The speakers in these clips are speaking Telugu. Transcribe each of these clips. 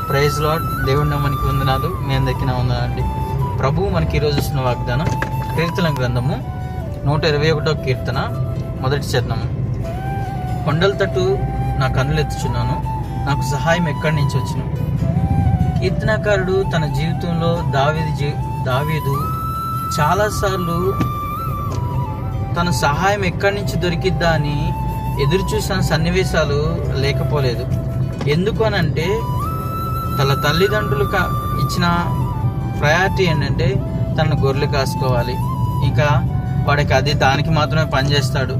Praise lord. దేవుడి నామానికి వందనాలు. మీ అందరికీ నా వందనాలండి. ప్రభువు మనకి ఈరోజు ఇస్తున్న వాగ్దానం కీర్తన గ్రంథము 121వ కీర్తన మొదటి చరణము. కొండల తట్టు నా కన్నులెత్తుచున్నాను, నాకు సహాయం ఎక్కడి నుంచి వచ్చును. కీర్తనకారుడు తన జీవితంలో దావీదు చాలాసార్లు తన సహాయం ఎక్కడి నుంచి దొరికిద్దా అని ఎదురు చూసిన సన్నివేశాలు లేకపోలేదు. ఎందుకు అనంటే తన తల్లిదండ్రులు ఇచ్చిన ప్రయారిటీ ఏంటంటే తనను గొర్రెలు కాసుకోవాలి, ఇంకా వాడికి దానికి మాత్రమే పనిచేస్తాడు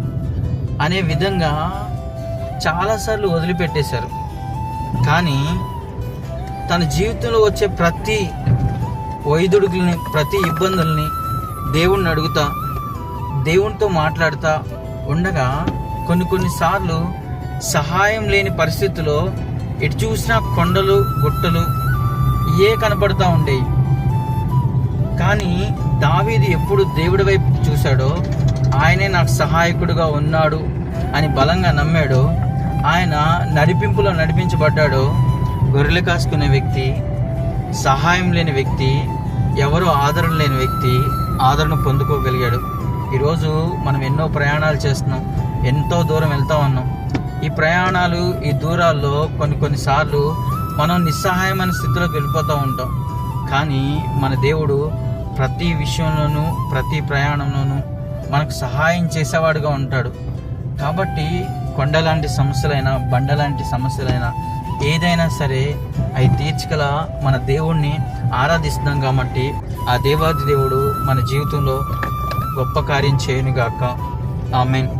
అనే విధంగా చాలాసార్లు వదిలిపెట్టేశారు. కానీ తన జీవితంలో వచ్చే ప్రతి వైదొడుగులని, ప్రతి ఇబ్బందుల్ని దేవుణ్ణి అడుగుతా, దేవునితో మాట్లాడుతూ ఉండగా కొన్నిసార్లు సహాయం లేని పరిస్థితుల్లో ఎటు చూసినా కొండలు గుట్టలు కనపడుతూ ఉండేవి. కానీ దావీదు ఎప్పుడు దేవుడి వైపు చూశాడో, ఆయనే నాకు సహాయకుడుగా ఉన్నాడు అని బలంగా నమ్మాడో, ఆయన నడిపింపులో నడిపించబడ్డాడో, గొర్రెలు కాసుకునే వ్యక్తి, సహాయం లేని వ్యక్తి, ఎవరో ఆదరణ లేని వ్యక్తి ఆదరణ పొందుకోగలిగాడు. ఈరోజు మనం ఎన్నో ప్రయాణాలు చేస్తున్నాం, ఎంతో దూరం వెళ్తూ ఉన్నాం. ఈ ప్రయాణాలు, ఈ దూరాల్లో కొన్నిసార్లు మనం నిస్సహాయమైన స్థితిలోకి వెళ్ళిపోతూ ఉంటాం. కానీ మన దేవుడు ప్రతి విషయంలోనూ, ప్రతి ప్రయాణంలోనూ మనకు సహాయం చేసేవాడుగా ఉంటాడు. కాబట్టి కొండలాంటి సమస్యలైనా, బండలాంటి సమస్యలైనా, ఏదైనా సరే అవి తీర్చగల మన దేవుణ్ణి ఆరాధిస్తున్నాం. కాబట్టి ఆ దేవాది దేవుడు మన జీవితంలో గొప్ప కార్యం చేయనుగాక. ఆమేన్.